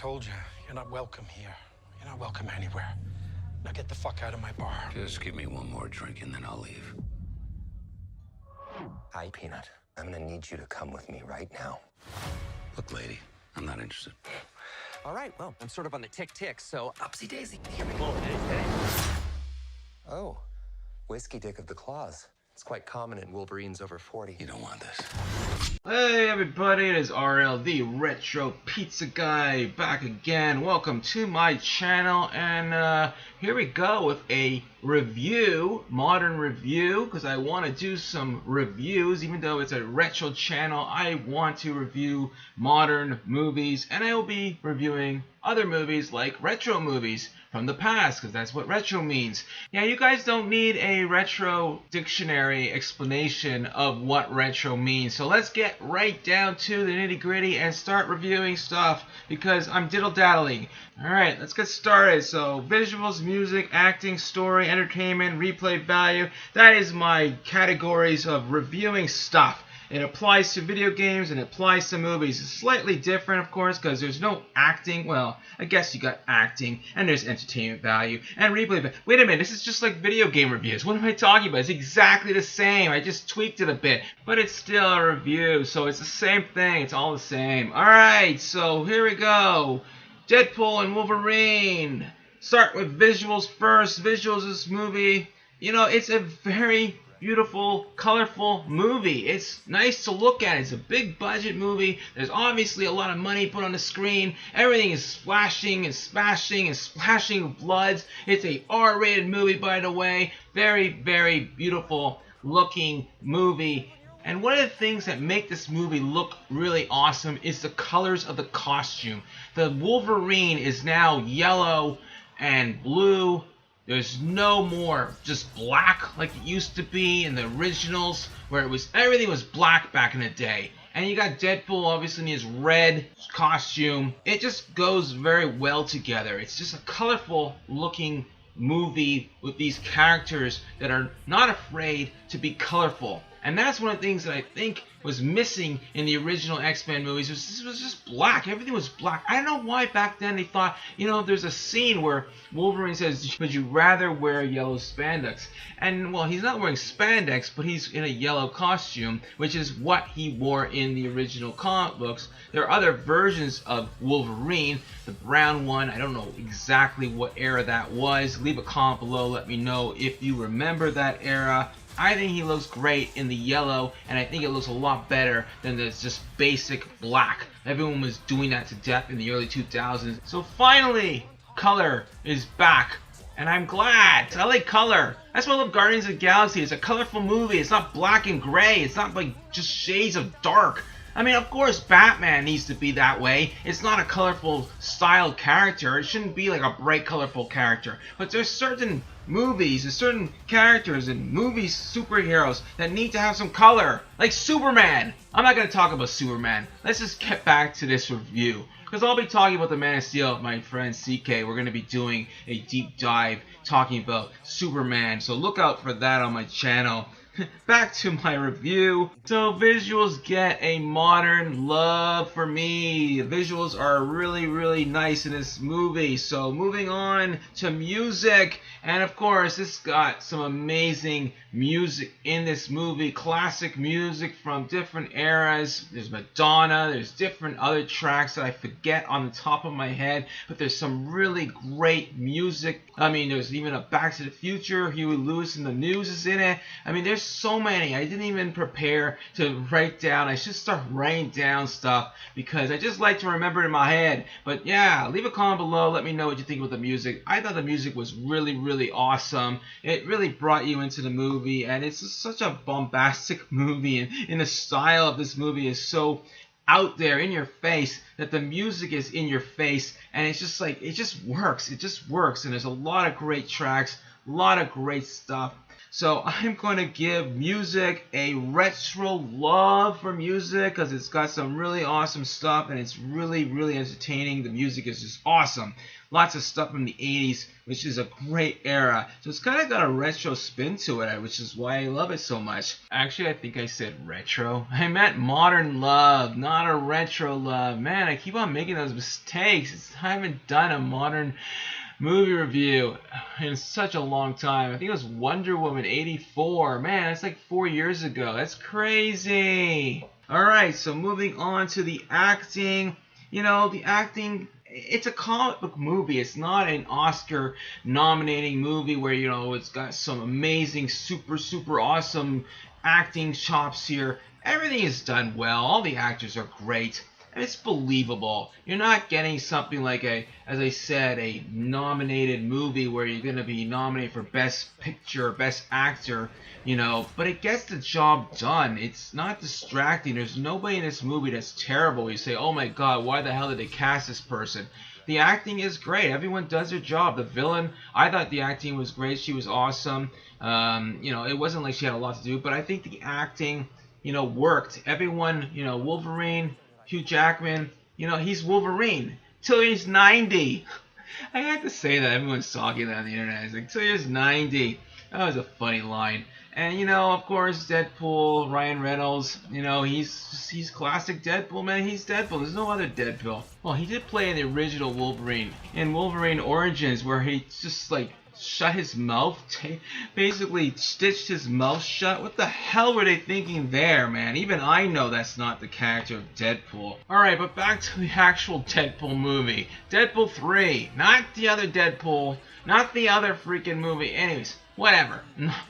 told you, you're not welcome here. You're not welcome anywhere. Now get the fuck out of my bar. Just give me one more drink and then I'll leave. Hi, Peanut. I'm gonna need you to come with me right now. Look, lady, I'm not interested. All right, well, I'm sort of on the tick-tick, so upsy daisy. Here we Oh, go. hey. Oh, whiskey dick of the claws. It's quite common in Wolverines over 40. You don't want this. Hey everybody, it is RL, the Retro Pizza Guy, back again. Welcome to my channel, and here we go with a review, modern review, because I want to do some reviews. Even though it's a retro channel, I want to review modern movies, and I will be reviewing other movies like retro movies from the past, because that's what retro means. Yeah, you guys don't need a retro dictionary explanation of what retro means, so let's get right down to the nitty-gritty and start reviewing stuff, because I'm diddle-daddling. Alright, let's get started. So, visuals, music, acting, story, entertainment, replay value, that is my categories of reviewing stuff. It applies to video games and it applies to movies. It's slightly different, of course, because there's no acting. Well, I guess you got acting, and there's entertainment value, and replay value. Wait a minute, this is just like video game reviews. What am I talking about? It's exactly the same. I just tweaked it a bit, but it's still a review, so it's the same thing. It's all the same. Alright, so here we go. Deadpool and Wolverine. Start with visuals first. Visuals of this movie, you know, it's a very beautiful, colorful movie. It's nice to look at. It's a big budget movie. There's obviously a lot of money put on the screen. Everything is splashing and smashing and splashing with bloods. It's a R-rated movie, by the way. Very, very beautiful looking movie. And one of the things that make this movie look really awesome is the colors of the costume. The Wolverine is now yellow and blue. There's no more just black like it used to be in the originals, where it was everything was black back in the day. And you got Deadpool obviously in his red costume. It just goes very well together. It's just a colorful looking movie with these characters that are not afraid to be colorful. And that's one of the things that I think was missing in the original X-Men movies. This was just black. Everything was black. I don't know why back then they thought, you know, there's a scene where Wolverine says, would you rather wear yellow spandex? And, well, he's not wearing spandex, but he's in a yellow costume, which is what he wore in the original comic books. There are other versions of Wolverine. The brown one, I don't know exactly what era that was. Leave a comment below. Let me know if you remember that era. I think he looks great in the yellow, and I think it looks a lot better than the just basic black. Everyone was doing that to death in the early 2000s. So finally, color is back, and I'm glad. I like color. That's why I love Guardians of the Galaxy. It's a colorful movie. It's not black and gray. It's not like just shades of dark. I mean, of course, Batman needs to be that way. It's not a colorful styled character. It shouldn't be like a bright, colorful character. But there's certain movies and certain characters and movies, superheroes, that need to have some color. Like Superman. I'm not going to talk about Superman. Let's just get back to this review, because I'll be talking about the Man of Steel with my friend CK. We're going to be doing a deep dive talking about Superman. So look out for that on my channel. Back to my review. So visuals get a modern love for me. The visuals are really, really nice in this movie. So moving on to music. And of course, it's got some amazing music in this movie. Classic music from different eras. There's Madonna. There's different other tracks that I forget on the top of my head. But there's some really great music. I mean, there's even a Back to the Future. Huey Lewis and the News is in it. I mean, there's so many. I didn't even prepare to write down. I should start writing down stuff, because I just like to remember it in my head. But yeah, leave a comment below. Let me know what you think about the music. I thought the music was really, really awesome. It really brought you into the movie, and it's just such a bombastic movie, and the style of this movie is so out there in your face that the music is in your face, and it's just like, it just works. It just works, and there's a lot of great tracks, a lot of great stuff. So I'm going to give music a retro love for music because it's got some really awesome stuff and it's really, really entertaining. The music is just awesome. Lots of stuff from the 80s, which is a great era. So it's kind of got a retro spin to it, which is why I love it so much. Actually, I think I said retro. I meant modern love, not a retro love. Man, I keep on making those mistakes. I haven't done a modern movie review in such a long time. I think it was Wonder Woman 84. Man, that's like 4 years ago. That's crazy. Alright, so moving on to the acting. You know, the acting, it's a comic book movie. It's not an Oscar nominating movie where, you know, it's got some amazing, super awesome acting chops here. Everything is done well. All the actors are great. And it's believable. You're not getting something like as I said, a nominated movie where you're going to be nominated for Best Picture, Best Actor, you know, but it gets the job done. It's not distracting. There's nobody in this movie that's terrible. You say, oh my God, why the hell did they cast this person? The acting is great. Everyone does their job. The villain, I thought the acting was great. She was awesome. You know, it wasn't like she had a lot to do, but I think the acting, you know, worked. Everyone, you know, Wolverine, Hugh Jackman, you know, he's Wolverine till he's 90. I had to say that. Everyone's talking that on the internet. It's like, till he's 90. That was a funny line. And, you know, of course, Deadpool, Ryan Reynolds, you know, he's classic Deadpool, man. He's Deadpool. There's no other Deadpool. Well, he did play in the original Wolverine, in Wolverine Origins, where he just, like, shut his mouth, basically stitched his mouth shut. What the hell were they thinking there, man? Even I know that's not the character of Deadpool. Alright, but back to the actual Deadpool movie. Deadpool 3, not the other Deadpool, not the other freaking movie. Anyways, whatever.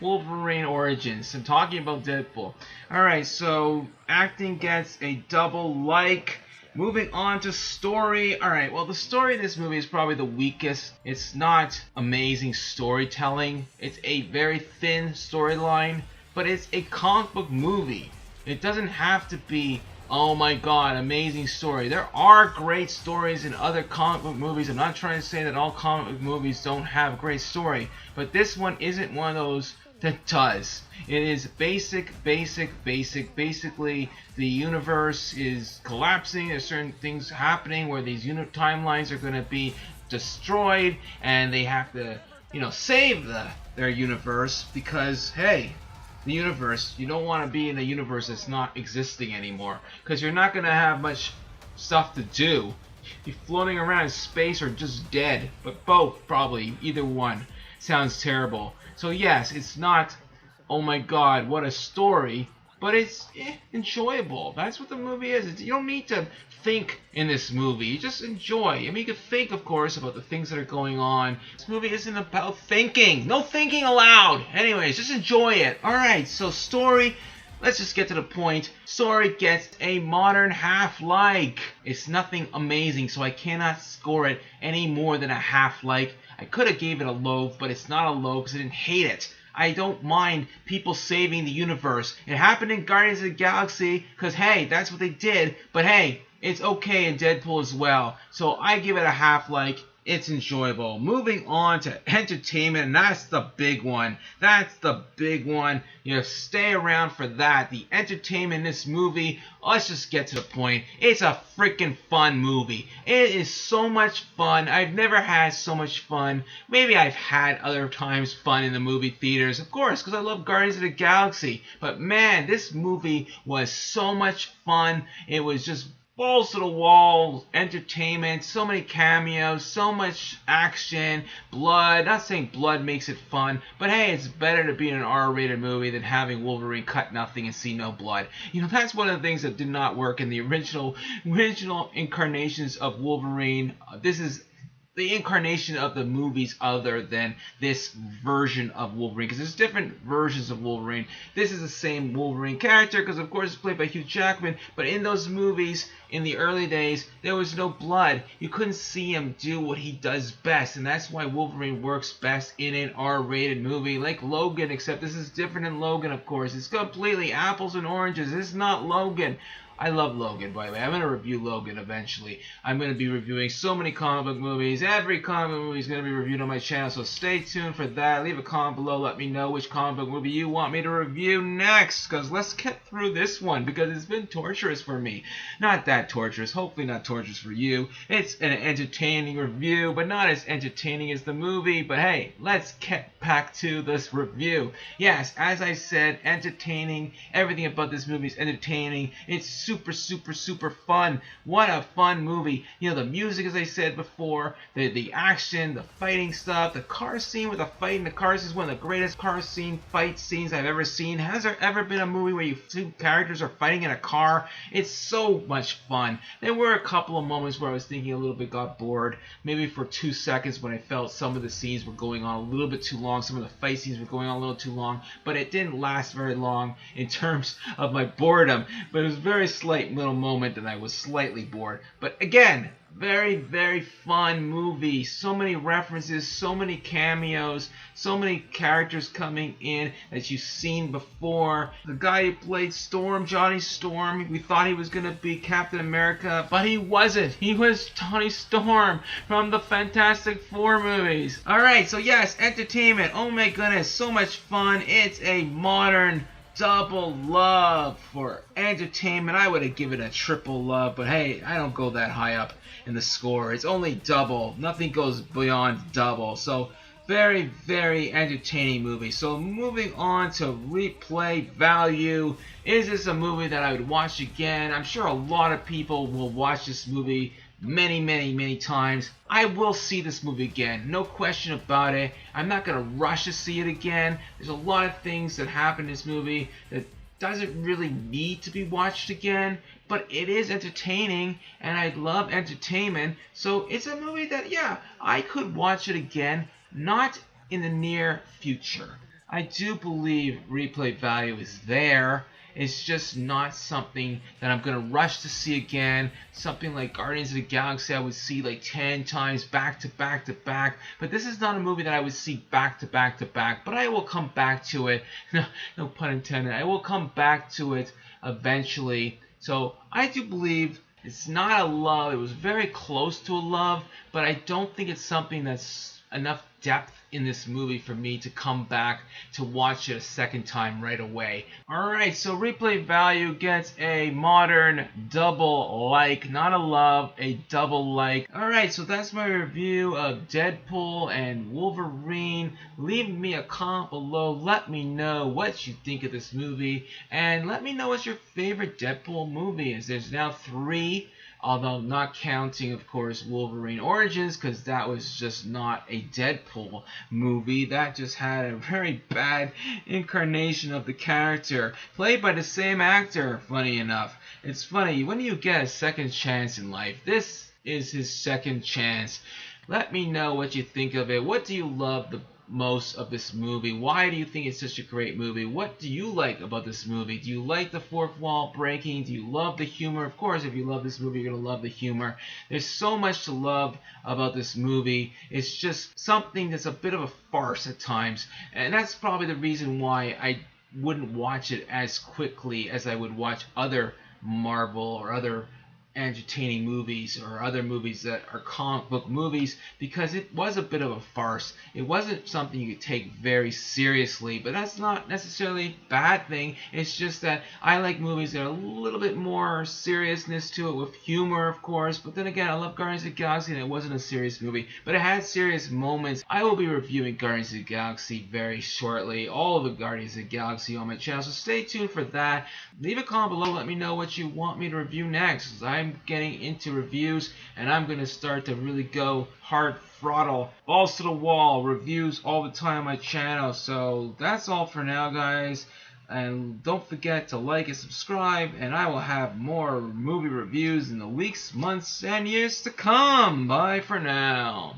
Wolverine Origins. I'm talking about Deadpool. Alright, so acting gets a double like. Moving on to story. Alright, well, the story of this movie is probably the weakest. It's not amazing storytelling. It's a very thin storyline, but it's a comic book movie. It doesn't have to be, oh my God, amazing story. There are great stories in other comic book movies. I'm not trying to say that all comic book movies don't have a great story, but this one isn't one of those that does. It is basically the universe is collapsing. There's certain things happening where these timelines are going to be destroyed, and they have to, you know, save their universe because, hey, the universe, you don't want to be in a universe that's not existing anymore because you're not going to have much stuff to do. You're floating around in space or just dead, but both probably, either one. Sounds terrible. So yes, it's not, oh my God, what a story, but it's enjoyable. That's what the movie is. You don't need to think in this movie. You just enjoy. I mean, you can think, of course, about the things that are going on. This movie isn't about thinking. No thinking allowed. Anyways, just enjoy it. Alright, so story. Let's just get to the point. Story gets a modern half-like. It's nothing amazing, so I cannot score it any more than a half-like. I could have gave it a low, but it's not a low because I didn't hate it. I don't mind people saving the universe. It happened in Guardians of the Galaxy because, hey, that's what they did. But, hey, it's okay in Deadpool as well. So I give it a half-like. It's enjoyable. Moving on to entertainment, and that's the big one. That's the big one. You know, stay around for that. The entertainment in this movie, let's just get to the point. It's a freaking fun movie. It is so much fun. I've never had so much fun. Maybe I've had other times fun in the movie theaters, of course, because I love Guardians of the Galaxy. But man, this movie was so much fun. It was just balls to the wall, entertainment, so many cameos, so much action, blood. Not saying blood makes it fun, but hey, it's better to be in an R-rated movie than having Wolverine cut nothing and see no blood. You know, that's one of the things that did not work in the original incarnations of Wolverine. This is the incarnation of the movies other than this version of Wolverine, because there's different versions of Wolverine. This is the same Wolverine character because of course it's played by Hugh Jackman, but in those movies in the early days there was no blood. You couldn't see him do what he does best, and that's why Wolverine works best in an R-rated movie like Logan, except this is different than Logan, of course. It's completely apples and oranges. This is not Logan. I love Logan, by the way. I'm going to review Logan eventually. I'm going to be reviewing so many comic book movies. Every comic book movie is going to be reviewed on my channel, so stay tuned for that. Leave a comment below. Let me know which comic book movie you want me to review next, because let's get through this one, because it's been torturous for me. Not that torturous. Hopefully not torturous for you. It's an entertaining review, but not as entertaining as the movie. But hey, let's get back to this review. Yes, as I said, entertaining. Everything about this movie is entertaining. It's super, super, super fun. What a fun movie. You know, the music, as I said before, the action, the fighting stuff, the car scene with the fight in the cars is one of the greatest car scene fight scenes I've ever seen. Has there ever been a movie where two characters are fighting in a car? It's so much fun. There were a couple of moments where I was thinking a little bit got bored, maybe for 2 seconds when I felt some of the scenes were going on a little bit too long, some of the fight scenes were going on a little too long, but it didn't last very long in terms of my boredom. But it was a very slight little moment that I was slightly bored. But again, very, very fun movie. So many references, so many cameos, so many characters coming in that you've seen before. The guy who played Storm, Johnny Storm, we thought he was going to be Captain America, but he wasn't. He was Johnny Storm from the Fantastic Four movies. Alright, so yes, entertainment. Oh my goodness, so much fun. It's a modern double love for entertainment. I would have given it a triple love, but hey, I don't go that high up in the score. It's only double. Nothing goes beyond double. So very, very entertaining movie. So moving on to replay value. Is this a movie that I would watch again? I'm sure a lot of people will watch this movie many, many, many times. I will see this movie again, no question about it. I'm not going to rush to see it again. There's a lot of things that happen in this movie that doesn't really need to be watched again, but it is entertaining, and I love entertainment. So it's a movie that, yeah, I could watch it again, not in the near future. I do believe replay value is there. It's just not something that I'm going to rush to see again. Something like Guardians of the Galaxy I would see like 10 times back to back to back. But this is not a movie that I would see back to back to back. But I will come back to it. No pun intended. I will come back to it eventually. So I do believe it's not a love. It was very close to a love. But I don't think it's something that's enough depth in this movie for me to come back to watch it a second time right away. Alright, so replay value gets a modern double like, not a love, a double like. Alright, so that's my review of Deadpool and Wolverine. Leave me a comment below. Let me know what you think of this movie, and let me know what your favorite Deadpool movie is. There's now 3. Although not counting, of course, Wolverine Origins, because that was just not a Deadpool movie. That just had a very bad incarnation of the character, played by the same actor, funny enough. It's funny, when you get a second chance in life, this is his second chance. Let me know what you think of it. What do you love the most of this movie? Why do you think it's such a great movie? What do you like about this movie? Do you like the fourth wall breaking? Do you love the humor? Of course, if you love this movie, you're going to love the humor. There's so much to love about this movie. It's just something that's a bit of a farce at times, and that's probably the reason why I wouldn't watch it as quickly as I would watch other Marvel or other entertaining movies or other movies that are comic book movies, because it was a bit of a farce. It wasn't something you could take very seriously, but that's not necessarily a bad thing. It's just that I like movies that are a little bit more seriousness to it, with humor, of course. But then again, I love Guardians of the Galaxy, and it wasn't a serious movie, but it had serious moments. I will be reviewing Guardians of the Galaxy very shortly, all of the Guardians of the Galaxy on my channel, so stay tuned for that. Leave a comment below, let me know what you want me to review next. I'm getting into reviews, and I'm going to start to really go hard throttle, balls to the wall, reviews all the time on my channel. So that's all for now, guys. And don't forget to like and subscribe, and I will have more movie reviews in the weeks, months, and years to come. Bye for now.